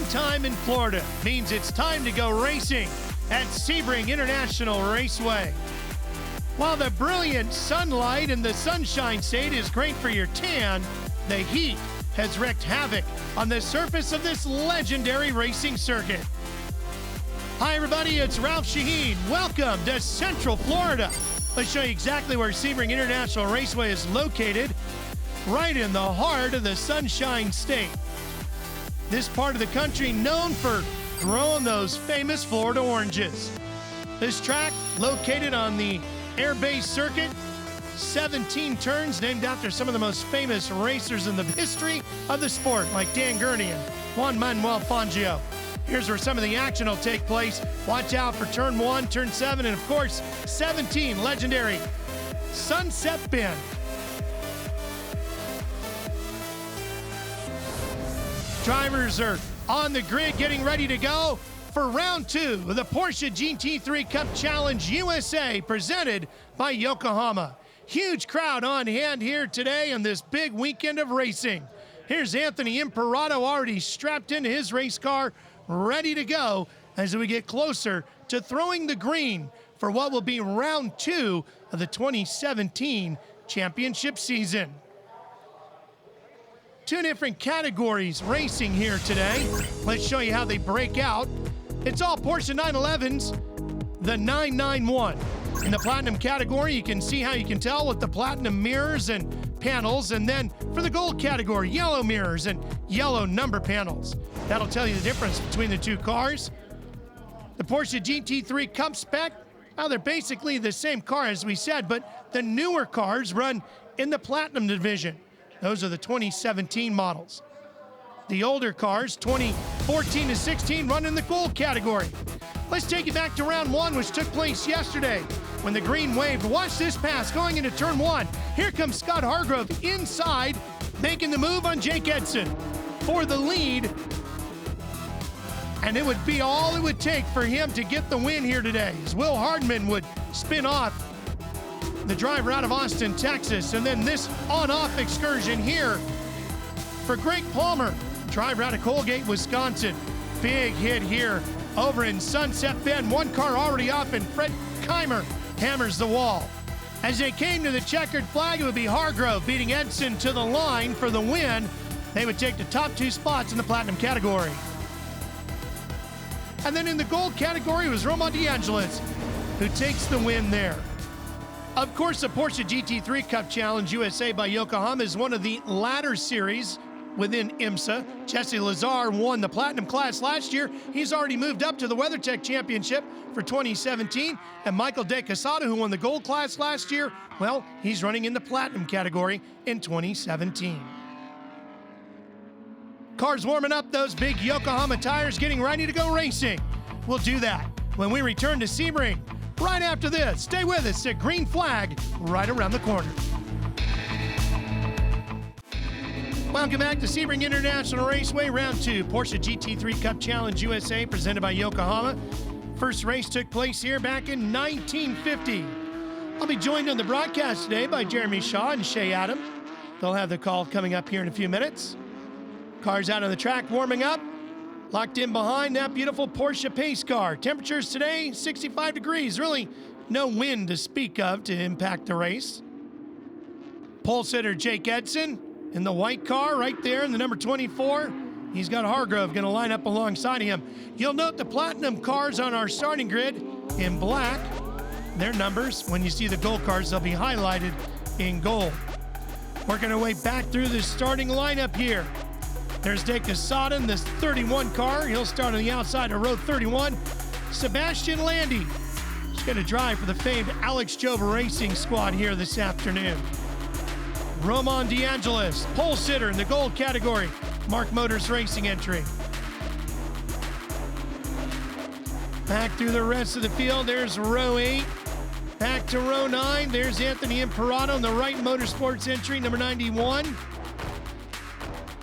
Springtime in Florida means it's time to go racing at Sebring International Raceway. While the brilliant sunlight in the Sunshine State is great for your tan, the heat has wreaked havoc on the surface of this legendary racing circuit. Hi everybody, it's Ralph Shaheen. Welcome to Central Florida. Let's show you exactly where Sebring International Raceway is located, right in the heart of the Sunshine State. This part of the country known for growing those famous Florida oranges. This track, located on the air-based circuit, 17 turns named after some of the most famous racers in the history of the sport, like Dan Gurney and Juan Manuel Fangio. Here's where some of the action will take place. Watch out for turn 1, turn 7, and of course, 17, legendary Sunset Bend. Drivers are on the grid getting ready to go for round 2 of the Porsche GT3 Cup Challenge USA presented by Yokohama. Huge crowd on hand here today on this big weekend of racing. Here's Anthony Imperato already strapped into his race car, ready to go as we get closer to throwing the green for what will be round 2 of the 2017 championship season. 2 different categories racing here today. Let's show you how they break out. It's all Porsche 911s, the 991. In the Platinum category, you can see how you can tell with the Platinum mirrors and panels, and then for the Gold category, yellow mirrors and yellow number panels. That'll tell you the difference between the 2 cars. The Porsche GT3 Cup Spec, well, they're basically the same car as we said, but the newer cars run in the Platinum division. Those are the 2017 models. The older cars, 2014 to 16, run in the Gold category. Let's take you back to round 1, which took place yesterday when the green waved. Watch this pass going into turn 1. Here comes Scott Hargrove inside, making the move on Jake Edson for the lead. And it would be all it would take for him to get the win here today, as Will Hardman would spin off, the driver out of Austin, Texas. And then this on-off excursion here for Greg Palmer, driver out of Colgate, Wisconsin. Big hit here over in Sunset Bend. 1 car already off, and Fred Keimer hammers the wall. As they came to the checkered flag, it would be Hargrove beating Edson to the line for the win. They would take the top 2 spots in the Platinum category. And then in the Gold category was Roman DeAngelis, who takes the win there. Of course, the Porsche GT3 Cup Challenge USA by Yokohama is one of the latter series within IMSA. Jesse Lazar won the Platinum class last year. He's already moved up to the WeatherTech Championship for 2017. And Michael De Casada, who won the Gold class last year, well, he's running in the Platinum category in 2017. Cars warming up, those big Yokohama tires getting ready to go racing. We'll do that when we return to Sebring. Right after this, stay with us at Green Flag right around the corner. Welcome back to Sebring International Raceway, round 2, Porsche GT3 Cup Challenge USA presented by Yokohama. First race took place here back in 1950. I'll be joined on the broadcast today by Jeremy Shaw and Shea Adam. They'll have the call coming up here in a few minutes. Cars out on the track warming up. Locked in behind that beautiful Porsche pace car. Temperatures today, 65 degrees. Really no wind to speak of to impact the race. Pole sitter Jake Edson in the white car right there in the number 24. He's got Hargrove going to line up alongside of him. You'll note the Platinum cars on our starting grid in black. Their numbers, when you see the Gold cars, they'll be highlighted in gold. Working our way back through the starting lineup here. There's De Casada in this 31 car. He'll start on the outside of row 31. Sebastian Landy is going to drive for the famed Alex Joba Racing Squad here this afternoon. Roman DeAngelis, pole sitter in the Gold category. Mark Motors Racing entry. Back through the rest of the field, there's row 8. Back to row 9, there's Anthony Imperato in the Wright Motorsports entry, number 91.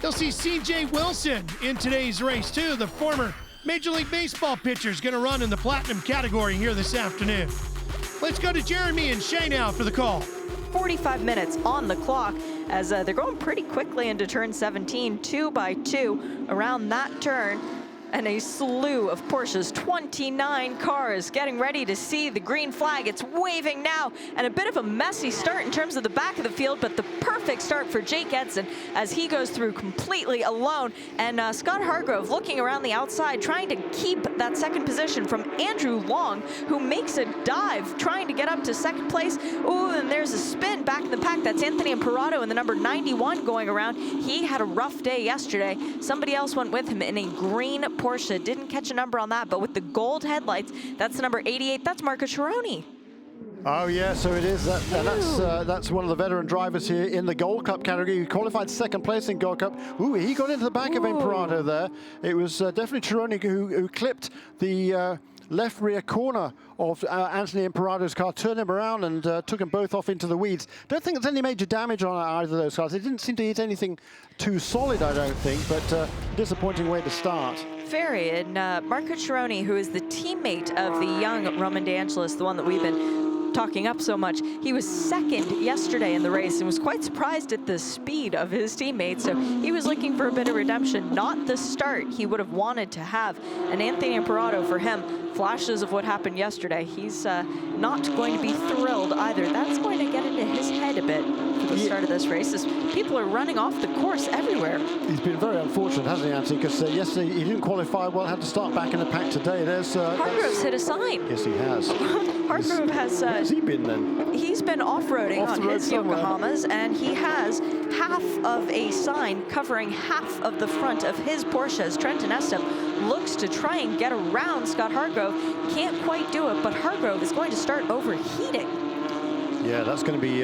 You'll see CJ Wilson in today's race, too. The former Major League Baseball pitcher is going to run in the Platinum category here this afternoon. Let's go to Jeremy and Shay now for the call. 45 minutes on the clock as they're going pretty quickly into turn 17, 2 by 2 around that turn. and a slew of Porsche's 29 cars getting ready to see the green flag. It's waving now, and a bit of a messy start in terms of the back of the field, but the perfect start for Jake Edson as he goes through completely alone. And Scott Hargrove looking around the outside, trying to keep that second position from Andrew Long, who makes a dive, trying to get up to second place. Ooh, and there's a spin back in the pack. That's Anthony Imparato in the number 91 going around. He had a rough day yesterday. Somebody else went with him in a green Porsche. Didn't catch a number on that, but with the gold headlights, that's the number 88. That's Marco Chironi. Oh yeah, so it is. That's one of the veteran drivers here in the Gold Cup category. He qualified second place in Gold Cup. Ooh, he got into the back of Imparato there. It was definitely Chironi who clipped the left rear corner of Anthony Imparato's car, turned him around and took them both off into the weeds. Don't think there's any major damage on either of those cars. They didn't seem to hit anything too solid, I don't think, but disappointing way to start. Very, and Marco Chironi, who is the teammate of the young Roman De Angelis, the one that we've been talking up so much. He was second yesterday in the race and was quite surprised at the speed of his teammates. So he was looking for a bit of redemption, not the start he would have wanted to have. And Anthony Imparato, for him, flashes of what happened yesterday. He's not going to be thrilled either. That's going to get into his head a bit for the start of this race, as people are running off the course everywhere. He's been very unfortunate, hasn't he, Anthony? Because yesterday he didn't qualify well, had to start back in the pack today. Hargrove's hit a sign. Yes, he has. Hargrove has... where's he been then? He's been off-roading on his Yokohamas, and he has half of a sign covering half of the front of his Porsches. Trenton Estep looks to try and get around Scott Hargrove. Can't quite do it, but Hargrove is going to start overheating. Yeah, that is going to be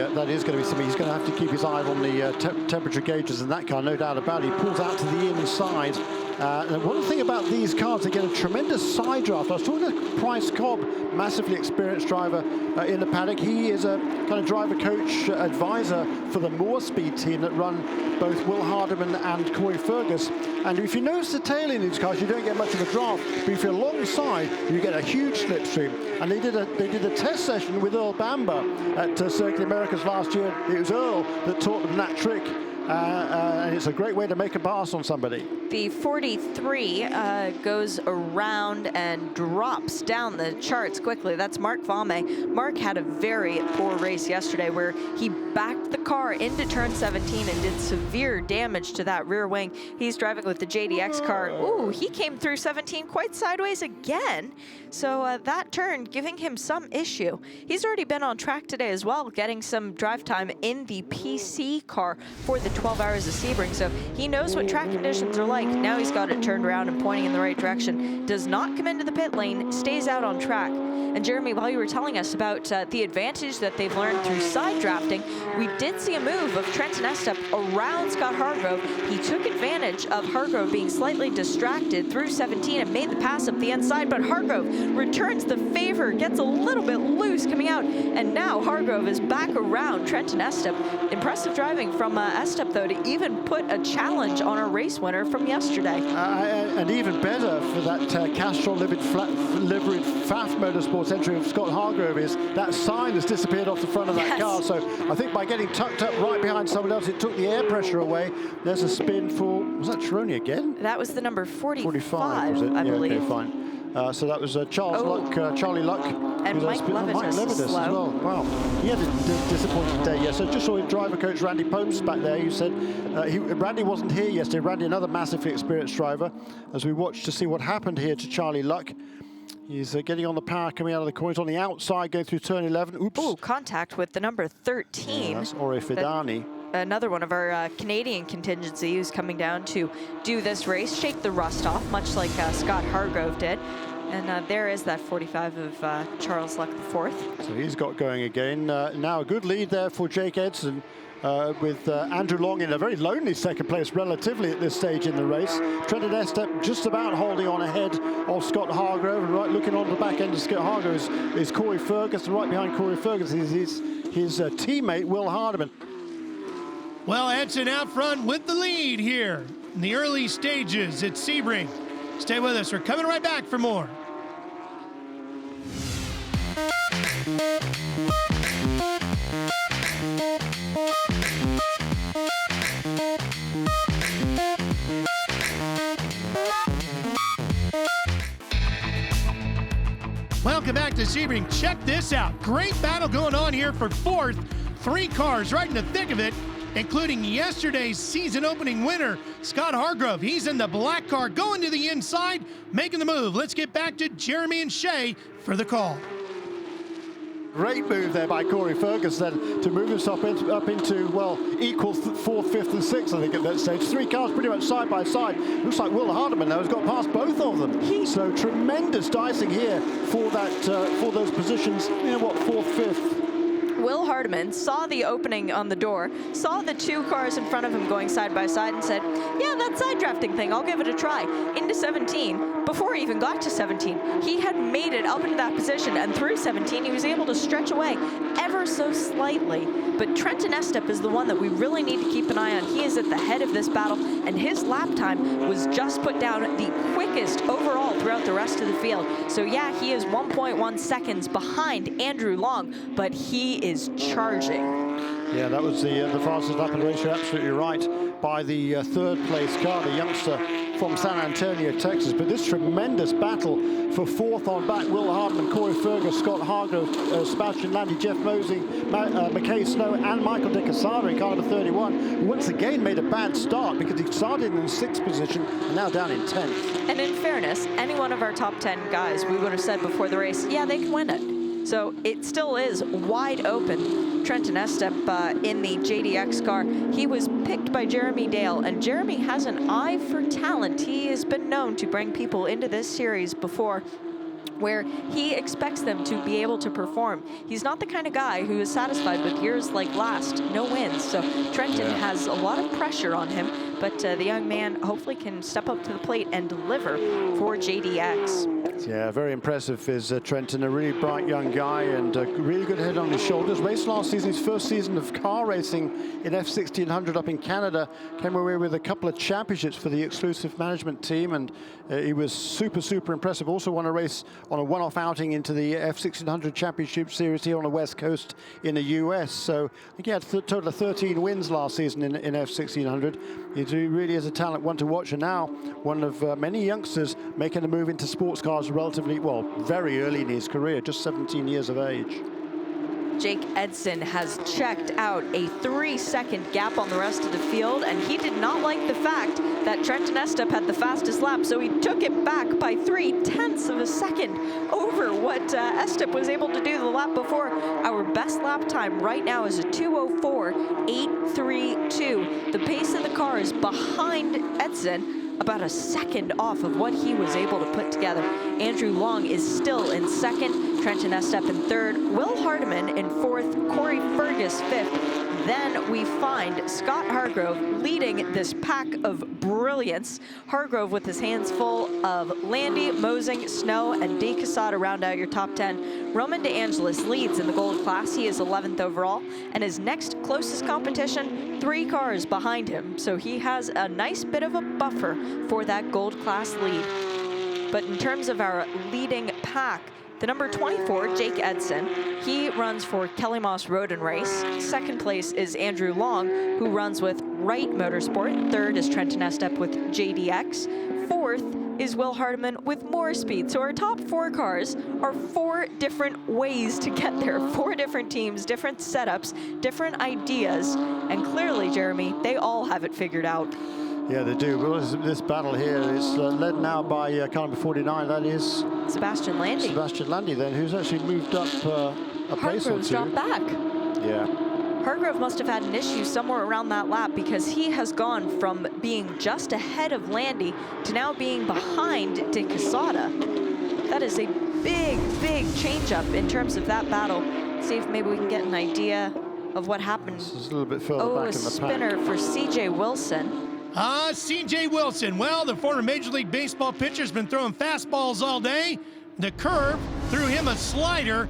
something. He's going to have to keep his eye on the temperature gauges in that car, no doubt about it. He pulls out to the inside. And one thing about these cars, they get a tremendous side draft. I was talking to Price Cobb, massively experienced driver in the paddock. He is a kind of driver coach advisor for the Moore Speed team that run both Will Hardiman and Corey Fergus. And if you notice the tail in these cars, you don't get much of a draft. But if you're alongside, you get a huge slipstream. And they did a test session with Earl Bamber at Circuit Americas last year. It was Earl that taught them that trick. And it's a great way to make a pass on somebody. The 43 goes around and drops down the charts quickly. That's Mark Vame. Mark had a very poor race yesterday where he backed the car into turn 17 and did severe damage to that rear wing. He's driving with the JDX car. Ooh, he came through 17 quite sideways again. So that turn giving him some issue. He's already been on track today as well, getting some drive time in the PC car for the 12 hours of Sebring. So he knows what track conditions are like. Now he's got it turned around and pointing in the right direction. Does not come into the pit lane, stays out on track. And Jeremy, while you were telling us about the advantage that they've learned through side drafting, we did see a move of Trenton Estep around Scott Hargrove. He took advantage of Hargrove being slightly distracted through 17 and made the pass up the inside, but Hargrove returns the favor, gets a little bit loose coming out, and now Hargrove is back around Trenton Estep. Impressive driving from Estep, though, to even put a challenge on our race winner from yesterday. And even better for that Castrol liveried Pfaff Motorsports entry of Scott Hargrove is that sign has disappeared off the front of that car. So I think by getting tucked up right behind someone else, it took the air pressure away. There's a spin for, was that Chironi again? That was the number 45, was it? I believe. Okay, fine. So that was Charlie Luck. And Mike Levitas as well. Wow. He had a disappointing day. Yeah, so just saw driver coach Randy Popes back there. You said Randy wasn't here yesterday. Randy, another massively experienced driver. As we watched to see what happened here to Charlie Luck. He's getting on the power coming out of the corner. He's on the outside going through turn 11. Oops. Ooh, contact with the number 13. Yeah, that's Ore Fidani. Another one of our Canadian contingency who's coming down to do this race, shake the rust off, much like Scott Hargrove did. And there is that 45 of Charles Luck IV. So he's got going again. Now a good lead there for Jake Edson with Andrew Long in a very lonely second place relatively at this stage in the race. Trenton Estep just about holding on ahead of Scott Hargrove. And right looking on the back end of Scott Hargrove is Corey Fergus. And right behind Corey Fergus is his teammate, Will Hardiman. Well, Edson out front with the lead here in the early stages at Sebring. Stay with us. We're coming right back for more. Welcome back to Sebring. Check this out. Great battle going on here for fourth. 3 cars right in the thick of it, including yesterday's season opening winner, Scott Hargrove. He's in the black car going to the inside, making the move. Let's get back to Jeremy and Shea for the call. Great move there by Corey Ferguson to move himself up into, well, equal 4th, 5th, and 6th, I think, at that stage. 3 cars pretty much side by side. Looks like Will Hardeman now has got past both of them. So tremendous dicing here for that, for those positions. You know what, 4th, 5th. Will Hardeman saw the opening on the door, saw the 2 cars in front of him going side by side and said, yeah, that side drafting thing, I'll give it a try. Into 17, before he even got to 17, he had made it up into that position, and through 17, he was able to stretch away ever so slightly. But Trenton Estep is the one that we really need to keep an eye on. He is at the head of this battle, and his lap time was just put down the quickest overall throughout the rest of the field. So yeah, he is 1.1 seconds behind Andrew Long, but he is charging. Yeah, that was the fastest lap in the race. You're absolutely right, by the 3rd place car, the youngster from San Antonio, Texas. But this tremendous battle for 4th on back, Will Hardeman, Corey Fergus, Scott Hargrove, Sebastian Landy, Jeff Mosing, McKay Snow, and Michael De Casada in car number 31, who once again made a bad start because he started in 6th position and now down in 10th. And in fairness, any one of our top 10 guys, we would have said before the race, yeah, they can win it. So it still is wide open. Trenton Estep in the JDX car. He was picked by Jeremy Dale, and Jeremy has an eye for talent. He has been known to bring people into this series before where he expects them to be able to perform. He's not the kind of guy who is satisfied with years like last, no wins. So Trenton has a lot of pressure on him, but the young man hopefully can step up to the plate and deliver for JDX. Yeah, very impressive is Trenton, a really bright young guy and a really good head on his shoulders. Raced last season, his first season of car racing in F1600 up in Canada. Came away with a couple of championships for the exclusive management team, and he was super impressive. Also won a race on a one-off outing into the F1600 Championship Series here on the West Coast in the US. So I think he had a total of 13 wins last season in F1600. He really is a talent, one to watch, and now one of many youngsters making a move into sports cars relatively, well, very early in his career, just 17 years of age. Jake Edson has checked out a 3-second gap on the rest of the field, and he did not like the fact that Trenton Estep had the fastest lap, so he took it back by 0.3 of a second over what Estep was able to do the lap before. Our best lap time right now is a 2:04.832. The pace of the car is behind Edson, about a second off of what he was able to put together. Andrew Long is still in 2nd, Trenton Estep in 3rd, Will Hardeman in 4th, Corey Fergus 5th. Then we find Scott Hargrove leading this pack of brilliance. Hargrove with his hands full of Landy, Mosing, Snow, and De Casada round out your top 10. Roman De Angelis leads in the gold class. He is 11th overall, and his next closest competition, 3 cars behind him. So he has a nice bit of a buffer for that gold class lead. But in terms of our leading pack, the number 24, Jake Edson, he runs for Kelly Moss Road and Race. 2nd place is Andrew Long, who runs with Wright Motorsport. 3rd is Trenton Estep with JDX. 4th is Will Hardeman with More Speed. So our top 4 cars are 4 different ways to get there. 4 different teams, different setups, different ideas. And clearly, Jeremy, they all have it figured out. Yeah, they do. Well, this battle here is led now by car number 49. That is Sebastian Landy. Sebastian Landy, then, who's actually moved up a place or Hargrove's two. dropped back. Yeah. Hargrove must have had an issue somewhere around that lap, because he has gone from being just ahead of Landy to now being behind De Casada. That is a big change up in terms of that battle. See if maybe we can get an idea of what happened. This is a little bit further back in the pack. Spinner for CJ Wilson. C.J. Wilson. Well, the former Major League Baseball pitcher's been throwing fastballs all day. The curve threw him a slider.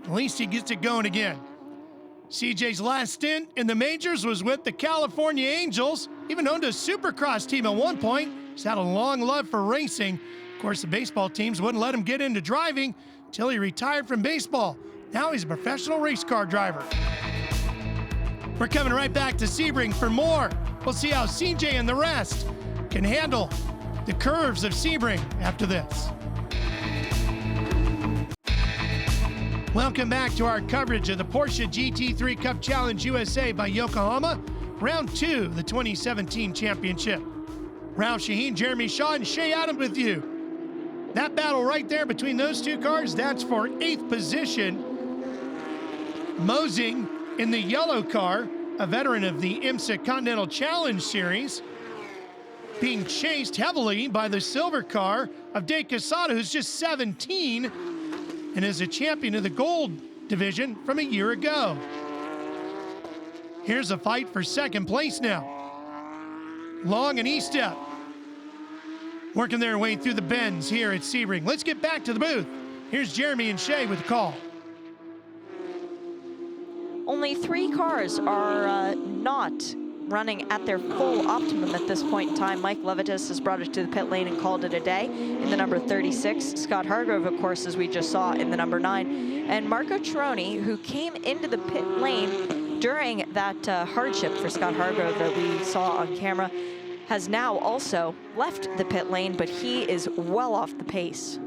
At least he gets it going again. C.J.'s last stint in the majors was with the California Angels. Even owned a Supercross team at one point. He's had a long love for racing. Of course, the baseball teams wouldn't let him get into driving until he retired from baseball. Now he's a professional race car driver. We're coming right back to Sebring for more. We'll see how CJ and the rest can handle the curves of Sebring after this. Welcome back to our coverage of the Porsche GT3 Cup Challenge USA by Yokohama, round 2 of the 2017 championship. Ralph Shaheen, Jeremy Shaw, and Shea Adams with you. That battle right there between those two cars, that's for 8th position. Mosing in the yellow car, a veteran of the IMSA Continental Challenge Series, being chased heavily by the silver car of De Quesada, who's just 17 and is a champion of the gold division from a year ago. Here's a fight for 2nd place now. Long and E-Step working their way through the bends here at Sebring. Let's get back to the booth. Here's Jeremy and Shea with the call. Only 3 cars are not running at their full optimum at this point in time. Mike Levitas has brought it to the pit lane and called it a day in the number 36. Scott Hargrove, of course, as we just saw, in the number 9. And Marco Chironi, who came into the pit lane during that hardship for Scott Hargrove that we saw on camera, has now also left the pit lane, but he is well off the pace.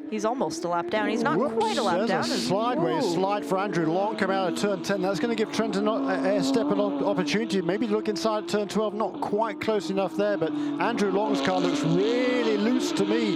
He's almost a lap down. He's not quite a lap down. There's a sideways slide for Andrew Long coming out of turn 10. That's going to give Trenton Estep an opportunity. Maybe look inside turn 12. Not quite close enough there, but Andrew Long's car looks really loose to me,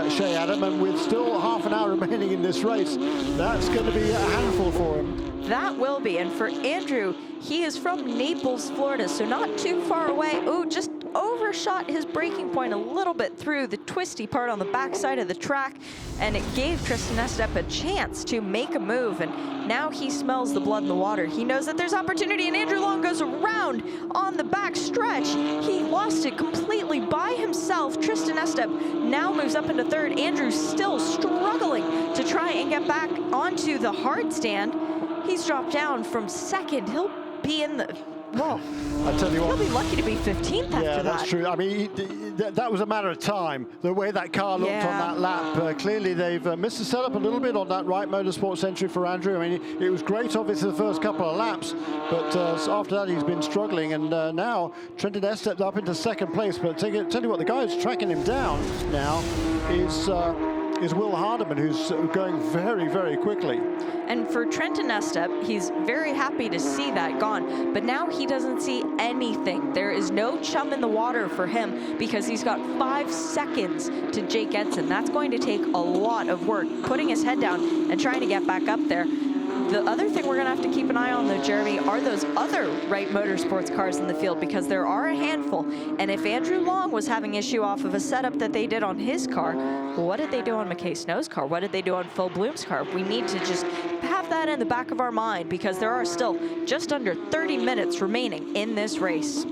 Shea Adam, and with still half an hour remaining in this race, that's going to be a handful for him. That will be, and for Andrew, he is from Naples, Florida, so not too far away. Ooh, just overshot his braking point a little bit through the twisty part on the backside of the track, and it gave Tristan Estep a chance to make a move, and now he smells the blood in the water. He knows that there's opportunity, and Andrew Long goes around on the back stretch. He lost it completely by himself. Tristan Estep now moves up into 3rd. Andrew's still struggling to try and get back onto the hard stand. He's dropped down from 2nd. He'll be in the, well, I tell you what, he'll be lucky to be 15th after that. Yeah, that's true. I mean, that was a matter of time. The way that car looked on that lap, clearly they've missed the setup a little bit on that right motorsports entry for Andrew. I mean, it was great, obviously, the first couple of laps, but after that he's been struggling, and now Trenton Estep up into 2nd place. But tell you what, the guy who's tracking him down now is Will Hardeman, who's going very, very quickly. And for Trenton Estep, he's very happy to see that gone, but now he doesn't see anything. There is no chum in the water for him because he's got 5 seconds to Jake Edson. That's going to take a lot of work, putting his head down and trying to get back up there. The other thing we're going to have to keep an eye on, though, Jeremy, are those other Wright Motorsports cars in the field, because there are a handful. And if Andrew Long was having issue off of a setup that they did on his car, well, what did they do on McKay Snow's car? What did they do on Phil Bloom's car? We need to just have that in the back of our mind, because there are still just under 30 minutes remaining in this race.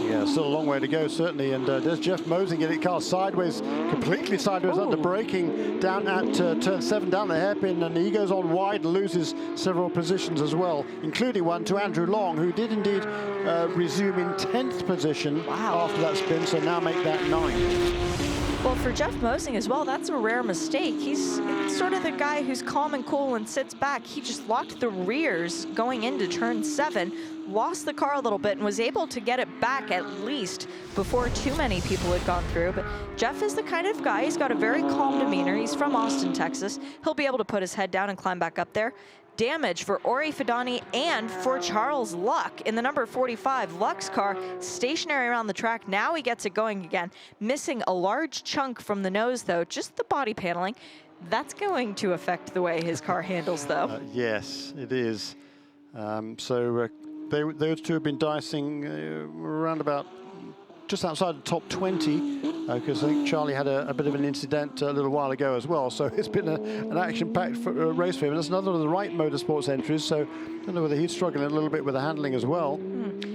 Yeah, still a long way to go, certainly. And there's Jeff Mosing getting car sideways, completely sideways under braking down at turn 7, down the hairpin, and he goes on wide and loses several positions as well, including one to Andrew Long, who did indeed resume in 10th position after that spin, so now make that 9th. Well, for Jeff Mosing as well, that's a rare mistake. He's sort of the guy who's calm and cool and sits back. He just locked the rears going into turn 7, lost the car a little bit, and was able to get it back at least before too many people had gone through. But Jeff is the kind of guy, he's got a very calm demeanor. He's from Austin, Texas. He'll be able to put his head down and climb back up there. Damage for Ori Fidani and for Charles Luck in the number 45. Luck's car stationary around the track. Now he gets it going again. Missing a large chunk from the nose, though, just the body paneling. That's going to affect the way his car handles, though. Yes, it is. So those two have been dicing around about just outside the top 20, because I think Charlie had a bit of an incident a little while ago as well. So it's been an action-packed race for him. That's another of the Wright Motorsports entries, so I don't know whether he's struggling a little bit with the handling as well.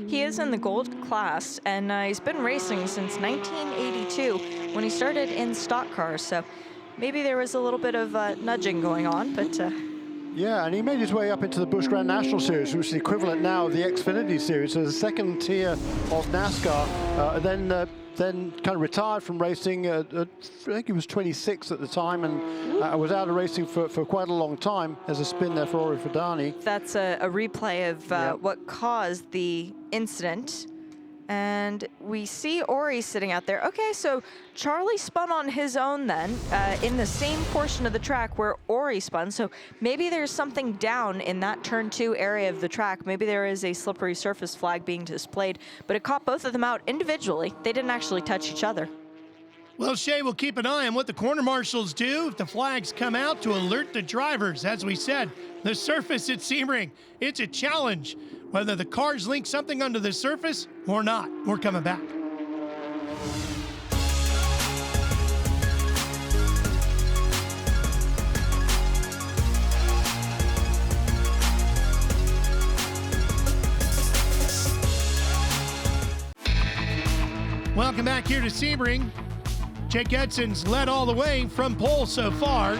He is in the gold class, and he's been racing since 1982 when he started in stock cars. So maybe there was a little bit of nudging going on, but... Yeah, and he made his way up into the Busch Grand National Series, which is the equivalent now of the Xfinity Series, so the 2nd tier of NASCAR. Then kind of retired from racing. I think he was 26 at the time, and was out of racing for quite a long time. There's a spin there for Ori Fidani. That's a replay of what caused the incident And we see Ori sitting out there. Okay, so Charlie spun on his own then, in the same portion of the track where Ori spun. So maybe there's something down in that turn 2 area of the track. Maybe there is a slippery surface flag being displayed, but it caught both of them out individually. They didn't actually touch each other. Well, Shay, we'll keep an eye on what the corner marshals do if the flags come out to alert the drivers. As we said, the surface at Sebring, it's a challenge. Whether the cars link something onto the surface or not. We're coming back. Welcome back here to Sebring. Jake Edson's led all the way from pole so far.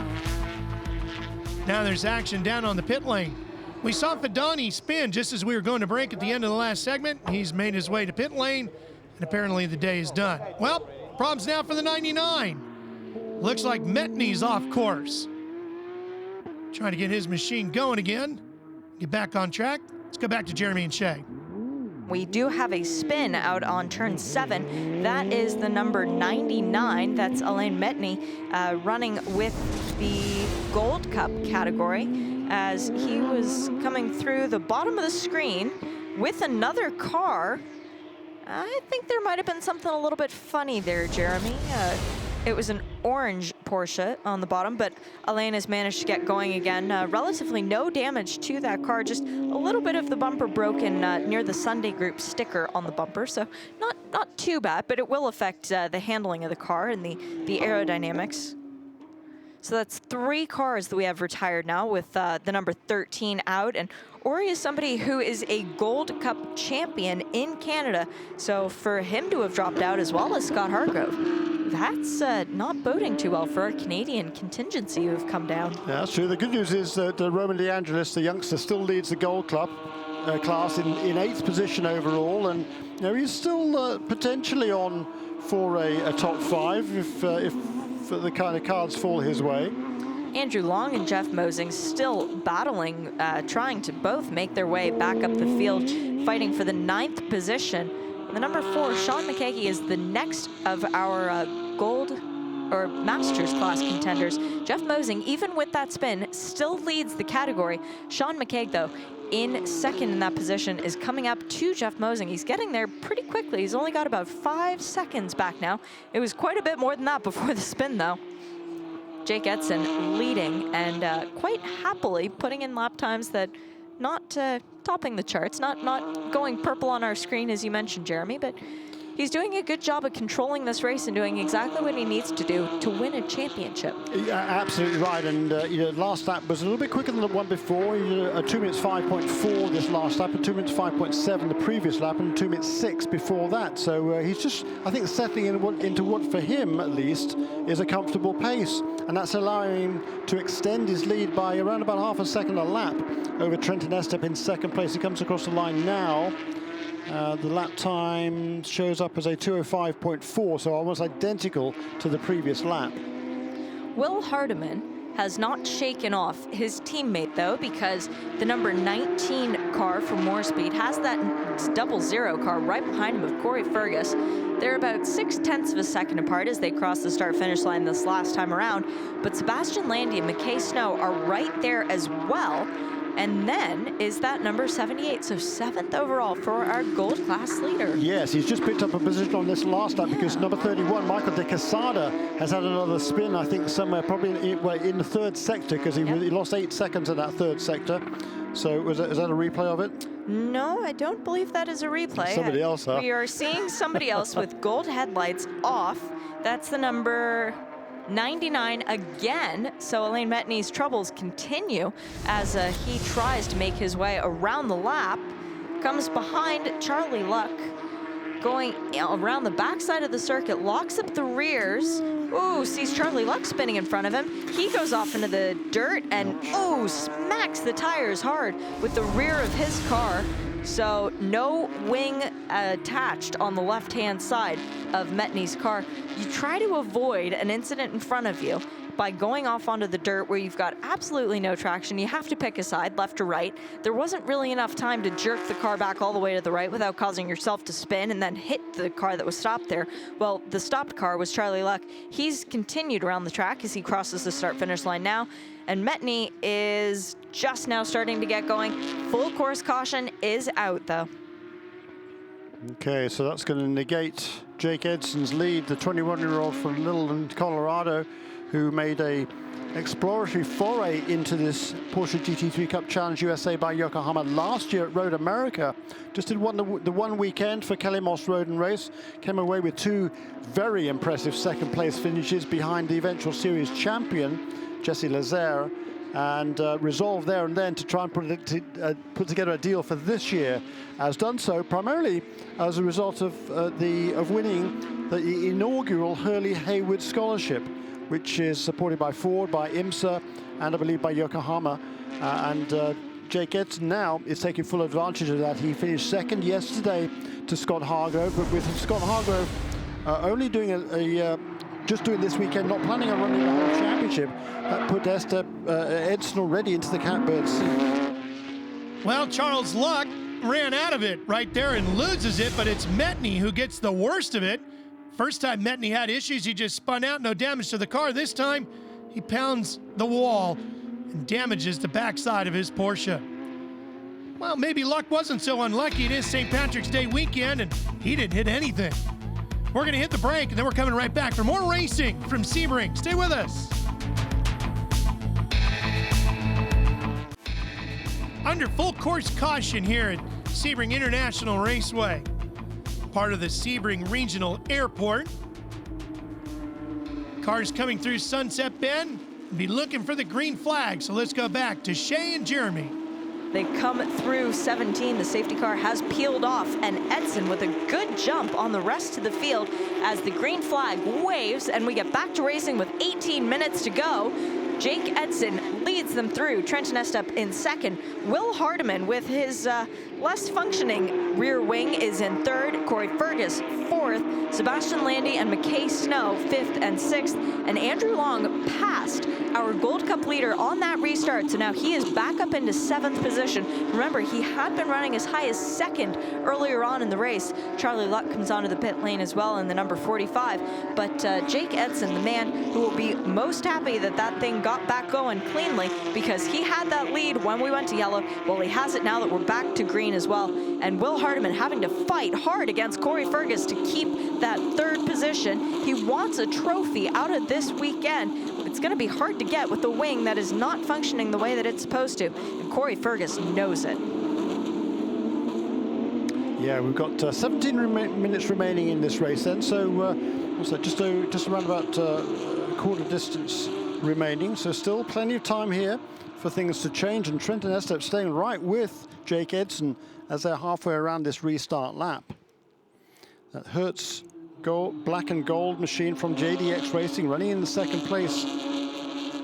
Now there's action down on the pit lane. We saw Fidani spin just as we were going to break at the end of the last segment. He's made his way to pit lane, and apparently the day is done. Well, problems now for the 99. Looks like Metney's off course. Trying to get his machine going again. Get back on track. Let's go back to Jeremy and Shay. We do have a spin out on turn 7. That is the number 99. That's Alain Metney running with the Gold Cup category as he was coming through the bottom of the screen with another car. I think there might have been something a little bit funny there, Jeremy. It was an orange Porsche on the bottom, but Alain has managed to get going again. Relatively no damage to that car, just a little bit of the bumper broken near the Sunday Group sticker on the bumper, so not too bad, but it will affect the handling of the car and the aerodynamics. So that's 3 cars that we have retired now with the number 13 out, and Ori is somebody who is a Gold Cup champion in Canada, so for him to have dropped out as well as Scott Hargrove, that's not boding too well for our Canadian contingency who have come down. Yeah, that's true. The good news is that Roman DeAngelis, the youngster, still leads the Gold Club class in 8th position overall, and you know, he's still potentially on for a top 5 if the kind of cards fall his way. Andrew Long and Jeff Mosing still battling, trying to both make their way back up the field, fighting for the 9th position. And the number 4, Sean McKeague, is the next of our gold or Masters class contenders. Jeff Mosing, even with that spin, still leads the category. Sean McKeague, though, in 2nd in that position, is coming up to Jeff Mosing. He's getting there pretty quickly. He's only got about 5 seconds back now. It was quite a bit more than that before the spin, though. Jake Edson leading and quite happily putting in lap times that not topping the charts, not going purple on our screen as you mentioned, Jeremy, but he's doing a good job of controlling this race and doing exactly what he needs to do to win a championship. Yeah, absolutely right. And you know, last lap was a little bit quicker than the one before. 2 minutes 5.4 this last lap, and 2 minutes 5.7 the previous lap, and 2 minutes 6 before that. So he's just, I think, settling into what for him at least is a comfortable pace, and that's allowing him to extend his lead by around about half a second a lap over Trenton Estep in 2nd place. He comes across the line now. The lap time shows up as a 2:05.4, so almost identical to the previous lap. Will Hardiman has not shaken off his teammate, though, because the number 19 car from More Speed has that 00 car right behind him of Corey Fergus. They're about 0.6 of a second apart as they cross the start-finish line this last time around, but Sebastian Landy and McKay Snow are right there as well. And then is that number 78, so 7th overall for our gold class leader. Yes, he's just picked up a position on this last lap because number 31, Michael De Quesada, has had another spin, I think somewhere probably in the 3rd sector, because he lost 8 seconds in that 3rd sector. So is that a replay of it? No, I don't believe that is a replay. Somebody else, huh? We are seeing somebody else with gold headlights off. That's the number 99 again, so Alain Metney's troubles continue as he tries to make his way around the lap. Comes behind Charlie Luck, going around the backside of the circuit, locks up the rears. Ooh, sees Charlie Luck spinning in front of him. He goes off into the dirt and, ooh, smacks the tires hard with the rear of his car. So no wing attached on the left-hand side of Metney's car. You try to avoid an incident in front of you, by going off onto the dirt where you've got absolutely no traction. You have to pick a side, left or right. There wasn't really enough time to jerk the car back all the way to the right without causing yourself to spin and then hit the car that was stopped there. Well, the stopped car was Charlie Luck. He's continued around the track as he crosses the start-finish line now. And Metney is just now starting to get going. Full course caution is out, though. Okay, so that's going to negate Jake Edson's lead, the 21-year-old from Littleton, Colorado, who made a exploratory foray into this Porsche GT3 Cup Challenge USA by Yokohama last year at Road America. Just did the one weekend for Kelly Moss Road and Race. Came away with 2 very impressive second place finishes behind the eventual series champion, Jesse Lazare, and resolved there and then to try and put together a deal for this year. Has done so primarily as a result of winning the inaugural Hurley Haywood Scholarship, which is supported by Ford, by IMSA, and I believe by Yokohama. Jake Edson now is taking full advantage of that. He finished second yesterday to Scott Hargrove, but with Scott Hargrove only doing just doing this weekend, not planning on running the whole championship, that put Edson already into the catbird seat. Well, Charles Luck ran out of it right there and loses it, but it's Metney who gets the worst of it. First time Metney had issues, he just spun out, no damage to the car. This time, he pounds the wall and damages the backside of his Porsche. Well, maybe Luck wasn't so unlucky. It is St. Patrick's Day weekend, and he didn't hit anything. We're going to hit the break, and then we're coming right back for more racing from Sebring. Stay with us. Under full course caution here at Sebring International Raceway, part of the Sebring Regional Airport. Cars coming through Sunset Bend, be looking for the green flag. So let's go back to Shea and Jeremy. They come through 17. The safety car has peeled off, and Edson with a good jump on the rest of the field as the green flag waves, and we get back to racing with 18 minutes to go. Jake Edson leads them through. Trenton Estep in second. Will Hardiman with his less functioning rear wing is in third. Corey Fergus fourth. Sebastian Landy and McKay Snow fifth and sixth. And Andrew Long passed our Gold Cup leader on that restart. So now he is back up into seventh position. Remember, he had been running as high as second earlier on in the race. Charlie Luck comes onto the pit lane as well in the number 45. But Jake Edson, the man who will be most happy that that thing got back going cleanly, because he had that lead when we went to yellow. Well, he has it now that we're back to green as well. And Will Hardiman having to fight hard against Corey Fergus to keep that third position. He wants a trophy out of this weekend. It's going to be hard to get with the wing that is not functioning the way that it's supposed to. And Corey Fergus knows it. Yeah, we've got 17 minutes remaining in this race then. So what's that, just around about quarter distance remaining. So still plenty of time here for things to change. And Trenton Estep staying right with Jake Edson as they're halfway around this restart lap. That Hertz black and gold machine from JDX Racing running in the second place.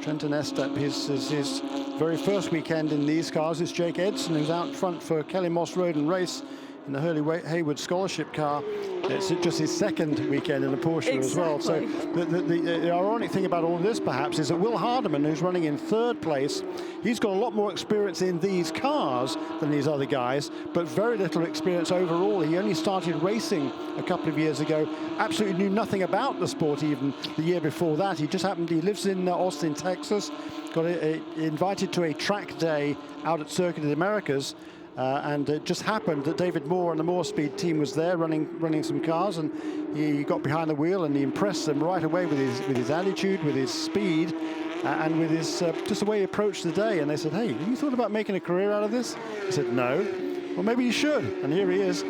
Trenton Estep, his very first weekend in these cars. It's Jake Edson who's out front for Kelly Moss Road and Race in the Hurley Haywood Scholarship car. It's just his second weekend in the Porsche as well. So the ironic thing about all this perhaps is that Will Hardiman, who's running in third place, he's got a lot more experience in these cars than these other guys, but very little experience overall. He only started racing a couple of years ago, absolutely knew nothing about the sport even the year before that. He lives in Austin, Texas, got invited to a track day out at Circuit of the Americas. And it just happened that David Moore and the Moore Speed team was there running some cars, and he got behind the wheel and he impressed them right away with his attitude, with his speed, and with his just the way he approached the day. And they said, "Hey, have you thought about making a career out of this?" He said, "No." Well, maybe you should. And here he is.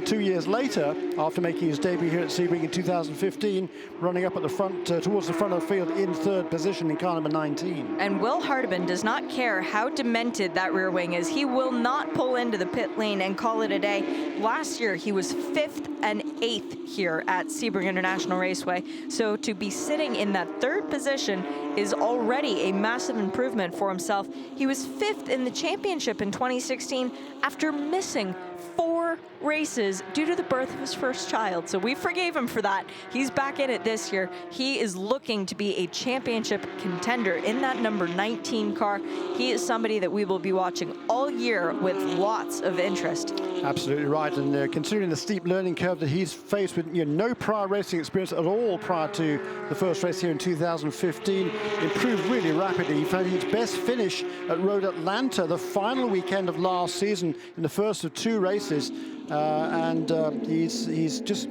2 years later, after making his debut here at Sebring in 2015, running up at the front, towards the front of the field in third position in car number 19. And Will Hardiman does not care how demented that rear wing is. He will not pull into the pit lane and call it a day. Last year, he was 5th and 8th here at Sebring International Raceway. So to be sitting in that third position is already a massive improvement for himself. He was 5th in the championship in 2016 after missing 4 races due to the birth of his first first child, so we forgave him for that. He's back in it this year. He is looking to be a championship contender in that number 19 car. He is somebody that we will be watching all year with lots of interest. Absolutely right, and considering the steep learning curve that he's faced with no prior racing experience at all prior to the first race here in 2015, improved really rapidly. He found his best finish at Road Atlanta, the final weekend of last season, in the first of 2 races, and he's just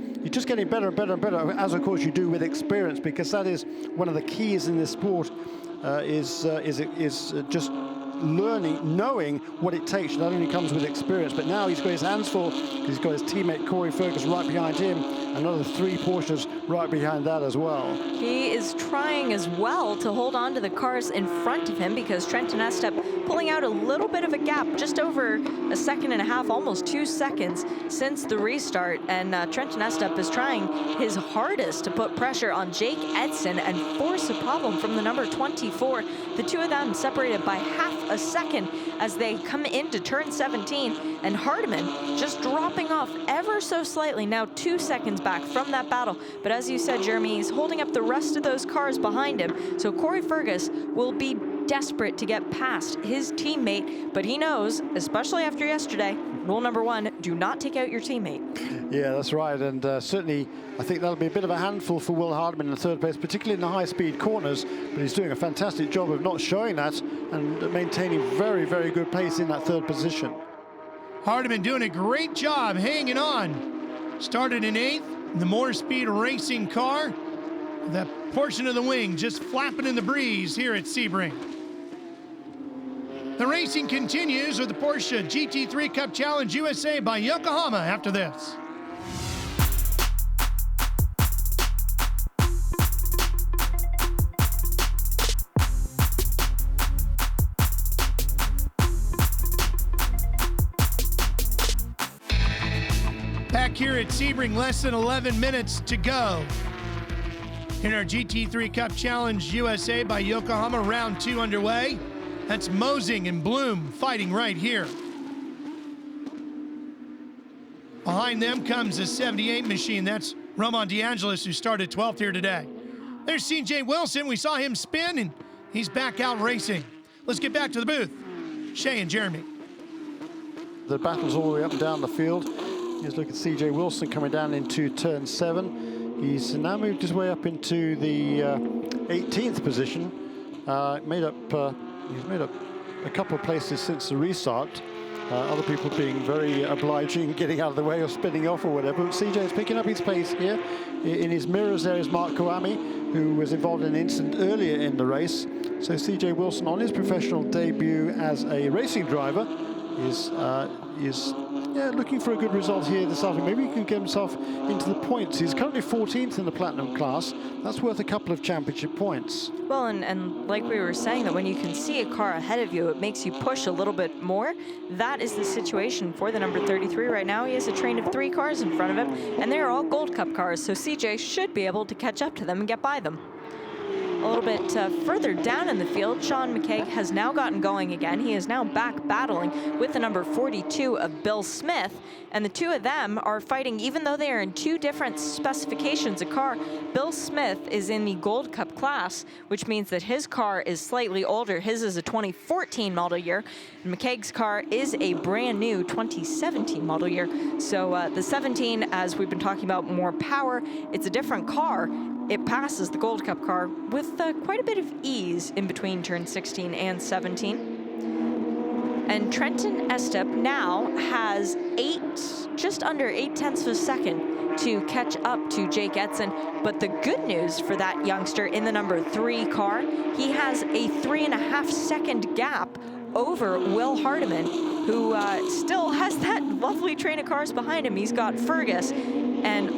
getting better and better and better, as of course you do with experience, because that is one of the keys in this sport, is just learning, knowing what it takes. Not only comes with experience, but now he's got his hands full. He's got his teammate Corey Fergus right behind him, another 3 Porsches right behind that as well. He is trying as well to hold on to the cars in front of him, because Trenton Estep pulling out a little bit of a gap, just over 1.5 seconds, almost 2 seconds since the restart, and Trenton Estep is trying his hardest to put pressure on Jake Edson and force a problem from the number 24. The two of them separated by 0.5 second as they come into turn 17, and Hardiman just dropping off ever so slightly, now 2 seconds back from that battle. But as you said, Jeremy, he's holding up the rest of those cars behind him, so Corey Fergus will be desperate to get past his teammate, but he knows, especially after yesterday, rule number 1, do not take out your teammate. Yeah, that's right, and certainly I think that'll be a bit of a handful for Will Hardiman in the 3rd place, particularly in the high-speed corners, but he's doing a fantastic job of not showing that and maintaining very, very good pace in that 3rd position. Hardiman doing a great job hanging on. Started in 8th, the More Speed Racing car. That portion of the wing just flapping in the breeze here at Sebring. The racing continues with the Porsche GT3 Cup Challenge USA by Yokohama after this. Back here at Sebring, less than 11 minutes to go in our GT3 Cup Challenge USA by Yokohama, round 2 underway. That's Mosing and Bloom fighting right here. Behind them comes the 78 machine. That's Roman DeAngelis, who started 12th here today. There's CJ Wilson. We saw him spin, and he's back out racing. Let's get back to the booth. Shay and Jeremy. The battle's all the way up and down the field. Here's a look at CJ Wilson coming down into turn 7. He's now moved his way up into the 18th position. He's made up a couple of places since the restart. Other people being very obliging, getting out of the way or spinning off or whatever. But CJ is picking up his pace here. In his mirrors there is Mark Kawami, who was involved in an incident earlier in the race. So CJ Wilson, on his professional debut as a racing driver, is looking for a good result here this afternoon. Maybe he can get himself into the points. He's currently 14th in the Platinum class. That's worth a couple of championship points. Well, and like we were saying, that when you can see a car ahead of you, it makes you push a little bit more. That is the situation for the number 33 right now. He has a train of 3 cars in front of him, and they are all Gold Cup cars, so CJ should be able to catch up to them and get by them. A little bit further down in the field, Sean McKeag has now gotten going again. He is now back battling with the number 42 of Bill Smith, and the two of them are fighting, even though they are in 2 different specifications of car. Bill Smith is in the Gold Cup class, which means that his car is slightly older. His is a 2014 model year. McKeag's car is a brand new 2017 model year. So the 17, as we've been talking about, more power. It's a different car. It passes the Gold Cup car with quite a bit of ease in between turn 16 and 17. And Trenton Estep now has just under 8/10 of a second to catch up to Jake Edson. But the good news for that youngster in the number 3 car, he has a 3.5 second gap over Will Hardiman, who still has that lovely train of cars behind him. He's got Fergus and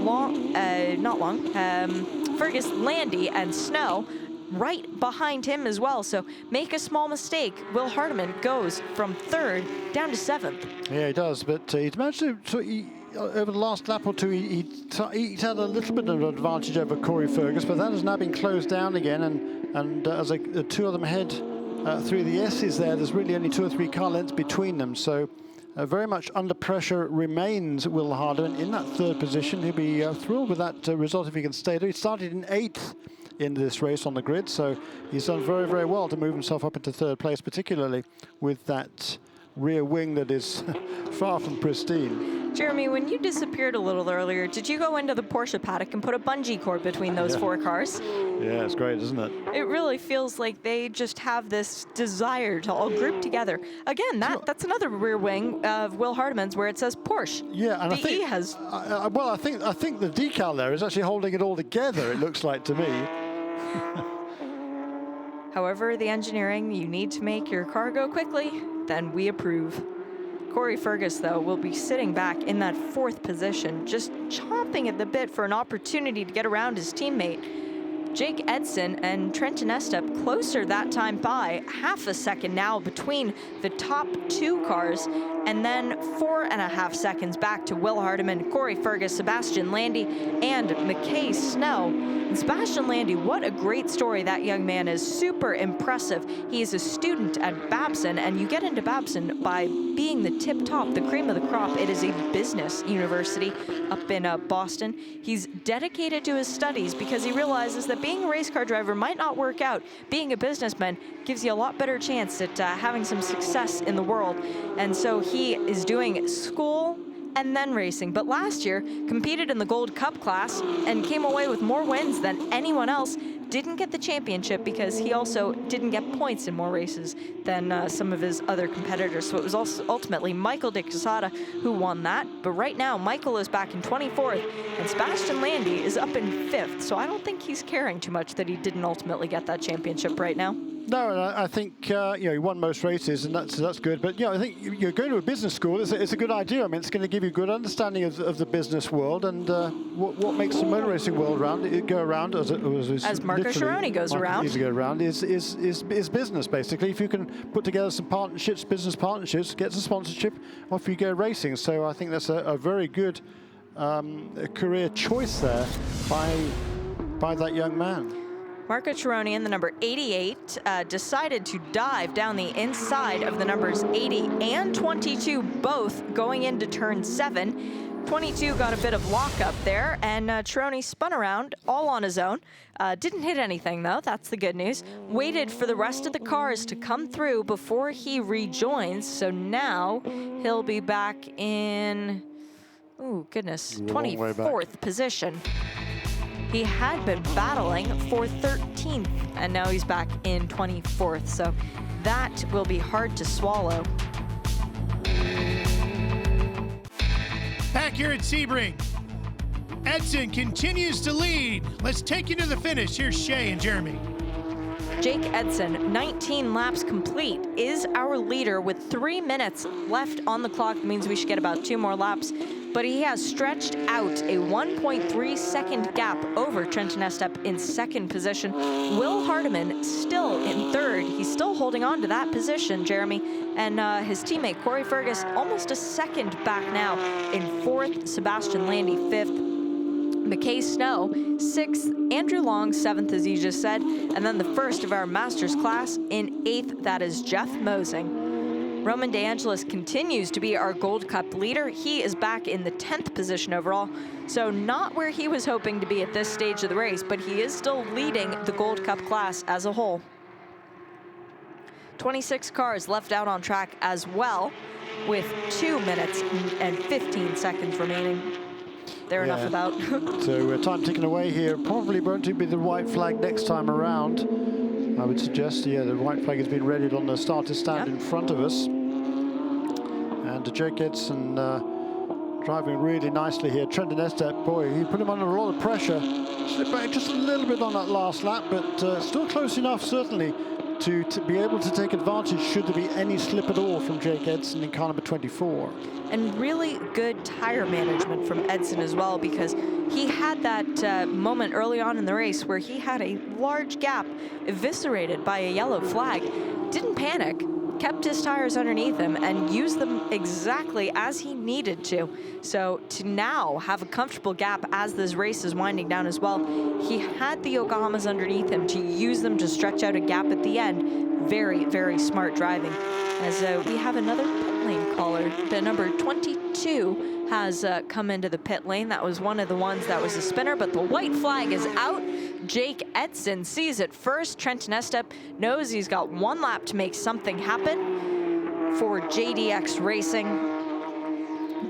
Fergus, Landy, and Snow right behind him as well. So make a small mistake, Will Hardiman goes from 3rd down to 7th. Yeah, he does, but he's managed to over the last lap or 2, he had a little bit of an advantage over Corey Fergus, but that has now been closed down again, and as the two of them head through the S's there's really only 2 or 3 car lengths between them. So very much under pressure remains Will Hardeman in that third position. He'll be thrilled with that result if he can stay there. He started in 8th in this race on the grid, so he's done very, very well to move himself up into third place, particularly with that rear wing that is far from pristine. Jeremy, when you disappeared a little earlier, did you go into the Porsche paddock and put a bungee cord between those 4 cars? Yeah, it's great, isn't it? It really feels like they just have this desire to all group together. Again, that's another rear wing of Will Hardeman's where it says Porsche. Yeah, and the I think, E has. well, I think the decal there is actually holding it all together. It looks like to me. However, the engineering, you need to make your car go quickly, then we approve. Corey Fergus, though, will be sitting back in that 4th position, just chomping at the bit for an opportunity to get around his teammate. Jake Edson and Trenton Estep closer that time by half a second now between the top 2 cars, and then 4.5 seconds back to Will Hardeman, Corey Fergus, Sebastian Landy, and McKay Snow. And Sebastian Landy, what a great story that young man is. Super impressive. He is a student at Babson, and you get into Babson by being the tip top, the cream of the crop. It is a business university up in Boston. He's dedicated to his studies because he realizes that being a race car driver might not work out. Being a businessman gives you a lot better chance at having some success in the world. And so he is doing school and then racing. But last year, competed in the Gold Cup class and came away with more wins than anyone else. Didn't get the championship because he also didn't get points in more races than some of his other competitors. So it was also ultimately Michael de Quesada who won that. But right now, Michael is back in 24th, and Sebastian Landy is up in 5th. So I don't think he's caring too much that he didn't ultimately get that championship right now. No, and I think he won most races, and that's good. But I think you're going to a business school. It's a good idea. I mean, it's going to give you a good understanding of the business world and what makes the motor racing world go around as Marco Chironi goes around. Is business basically. If you can put together some partnerships, business partnerships, get some sponsorship, off you go racing. So I think that's a very good career choice there by that young man. Marco Chironi in the number 88 decided to dive down the inside of the numbers 80 and 22, both going into turn 7. 22 got a bit of lockup there, and Chironi spun around all on his own. Didn't hit anything, though. That's the good news. Waited for the rest of the cars to come through before he rejoins, so now he'll be back in, oh, goodness, 24th position. He had been battling for 13th, and now he's back in 24th, so that will be hard to swallow. Back here at Sebring, Edson continues to lead. Let's take you to the finish. Here's Shay and Jeremy. Jake Edson, 19 laps complete, is our leader with 3 minutes left on the clock. It means we should get about 2 more laps. But he has stretched out a 1.3 second gap over Trenton Estep in 2nd position. Will Hardeman still in 3rd. He's still holding on to that position, Jeremy. And his teammate, Corey Fergus, almost a second back now in 4th. Sebastian Landy, 5th. McKay Snow, 6th. Andrew Long, 7th, as you just said. And then the first of our Masters class in 8th. That is Jeff Mosing. Roman DeAngelis continues to be our Gold Cup leader. He is back in the 10th position overall, so not where he was hoping to be at this stage of the race, but he is still leading the Gold Cup class as a whole. 26 cars left out on track as well, with 2 minutes and 15 seconds remaining. They're enough about. So time ticking away here. Probably won't be the white flag next time around. I would suggest, the white flag has been readied on the starter stand in front of us. And Jake Edson driving really nicely here. Trenton Estep, boy, he put him under a lot of pressure. Slipped back just a little bit on that last lap, but still close enough, certainly, to be able to take advantage should there be any slip at all from Jake Edson in car number 24. And really good tire management from Edson as well, because he had that moment early on in the race where he had a large gap eviscerated by a yellow flag. Didn't panic, kept his tires underneath him and used them exactly as he needed to. So to now have a comfortable gap as this race is winding down as well, he had the Yokohamas underneath him to use them to stretch out a gap at the end. Very, very smart driving. As we have another lane caller. The number 22 has come into the pit lane. That was one of the ones that was a spinner, but the white flag is out. Jake Edson sees it first. Trenton Estep knows he's got 1 lap to make something happen for JDX Racing.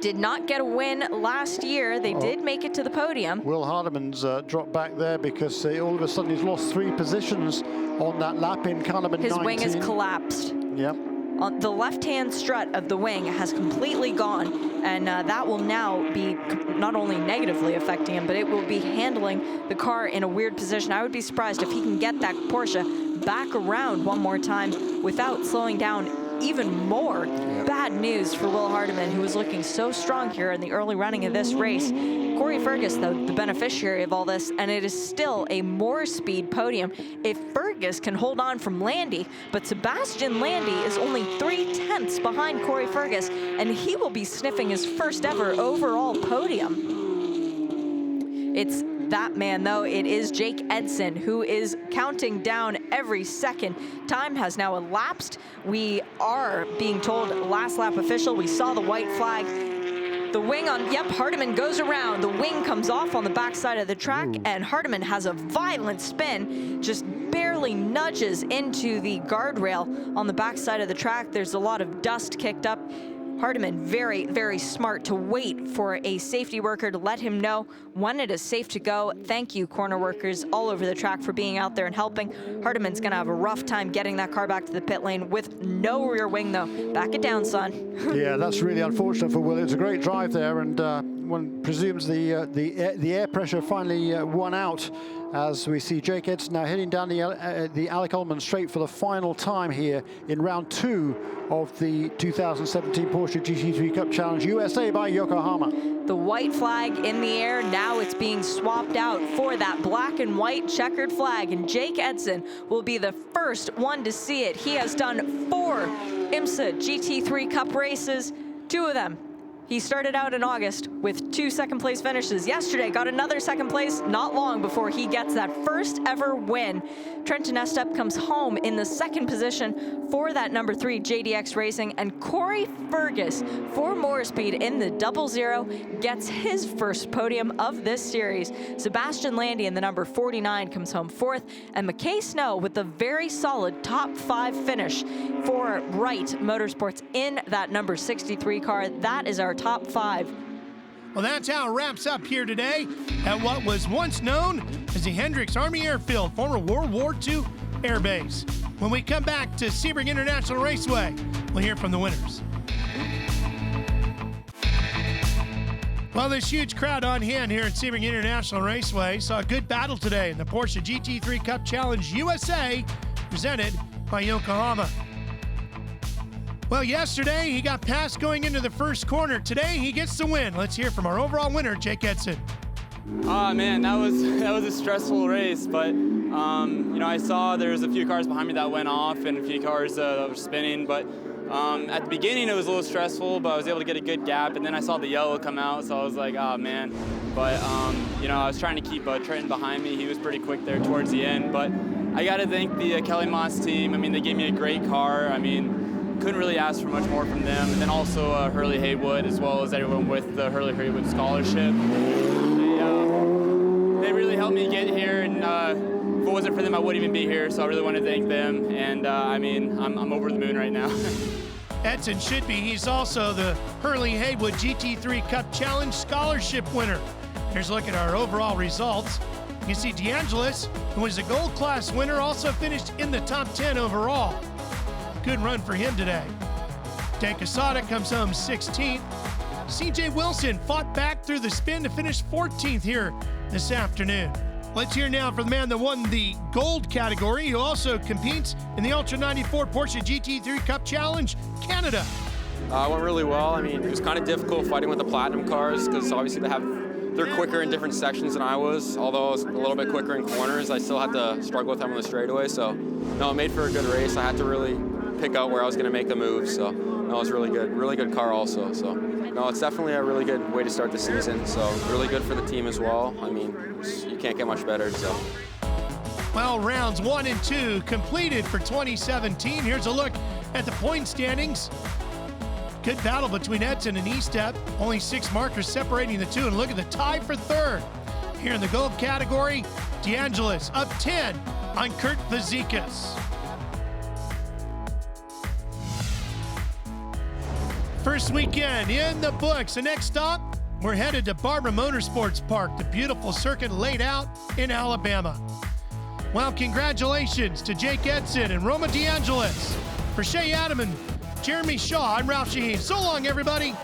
Did not get a win last year. They did make it to the podium. Will Hardeman's dropped back there because all of a sudden he's lost 3 positions on that lap in car number 19. His wing has collapsed. Yep. On the left-hand strut of the wing has completely gone, and that will now be not only negatively affecting him, but it will be handling the car in a weird position. I would be surprised if he can get that Porsche back around one more time without slowing down even more. Yep. Bad news for Will Hardeman, who was looking so strong here in the early running of this race. Corey Fergus, though, the beneficiary of all this, and it is still a more speed podium if Fergus can hold on from Landy, but Sebastian Landy is only 3/10 behind Corey Fergus, and he will be sniffing his first ever overall podium. It's that man, though. It is Jake Edson, who is counting down every second. Time has now elapsed. We are being told last lap official. We saw the white flag. The wing on, yep, Hardeman goes around. The wing comes off on the backside of the track, and Hardeman has a violent spin, just barely nudges into the guardrail on the backside of the track. There's a lot of dust kicked up. Hardeman, very, very smart to wait for a safety worker to let him know when it is safe to go. Thank you, corner workers all over the track, for being out there and helping. Hardeman's gonna have a rough time getting that car back to the pit lane with no rear wing, though. Back it down, son. Yeah, that's really unfortunate for Will. It's a great drive there, and one presumes the air pressure finally won out, as we see Jake Edson now heading down the Alec Ullman straight for the final time here in round 2 of the 2017 Porsche GT3 Cup Challenge USA by Yokohama. The white flag in the air, now it's being swapped out for that black and white checkered flag, and Jake Edson will be the first one to see it. He has done 4 IMSA GT3 Cup races, 2 of them. He started out in August with 2 second-place finishes. Yesterday, got another second place not long before he gets that first ever win. Trenton Estep comes home in the 2nd position for that number 3 JDX Racing, and Corey Fergus for More Speed in the 00 gets his first podium of this series. Sebastian Landy in the number 49 comes home 4th, and McKay Snow with the very solid top 5 finish for Wright Motorsports in that number 63 car. That is our top 5. Well, that's how it wraps up here today at what was once known as the Hendricks Army Airfield, former World War II Air Base. When we come back to Sebring International Raceway, we'll hear from the winners. Well, this huge crowd on hand here at Sebring International Raceway saw a good battle today in the Porsche GT3 Cup Challenge USA, presented by Yokohama. Well, yesterday he got past going into the first corner. Today he gets the win. Let's hear from our overall winner, Jake Edson. Oh man, that was a stressful race, but you know, I saw there was a few cars behind me that went off and a few cars that were spinning, but at the beginning it was a little stressful, but I was able to get a good gap, and then I saw the yellow come out, so I was like, oh man. But you know, I was trying to keep Trenton behind me. He was pretty quick there towards the end, but I got to thank the Kelly Moss team. I mean, they gave me a great car. I mean, couldn't really ask for much more from them. And then also Hurley Haywood, as well as everyone with the Hurley Haywood scholarship. They really helped me get here, and if it wasn't for them, I wouldn't even be here. So I really want to thank them. And I mean, I'm over the moon right now. Edson should be. He's also the Hurley Haywood GT3 Cup Challenge Scholarship winner. Here's a look at our overall results. You can see DeAngelis, who was a gold class winner, also finished in the top 10 overall. Good run for him today. Dan Casada comes home 16th. CJ Wilson fought back through the spin to finish 14th here this afternoon. Let's hear now from the man that won the gold category, who also competes in the Ultra 94 Porsche GT3 Cup Challenge Canada. Went really well. I mean, it was kind of difficult fighting with the Platinum cars because obviously they're quicker in different sections than I was. Although I was a little bit quicker in corners, I still had to struggle with them on the straightaway. So, no, it made for a good race. I had to really pick out where I was going to make the move. So, no, it was really good car also. So, no, it's definitely a really good way to start the season. So, really good for the team as well. I mean, you can't get much better. So. Well, rounds 1 and 2 completed for 2017. Here's a look at the point standings. Good battle between Edson and Estep. Only 6 markers separating the two. And look at the tie for third. Here in the gold category, DeAngelis up 10 on Kurt Fazekas. First weekend in the books. The next stop, we're headed to Barbara Motorsports Park, the beautiful circuit laid out in Alabama. Well, congratulations to Jake Edson and Roma DeAngelis. For Shea Adam and Jeremy Shaw, I'm Ralph Shaheen. So long, everybody.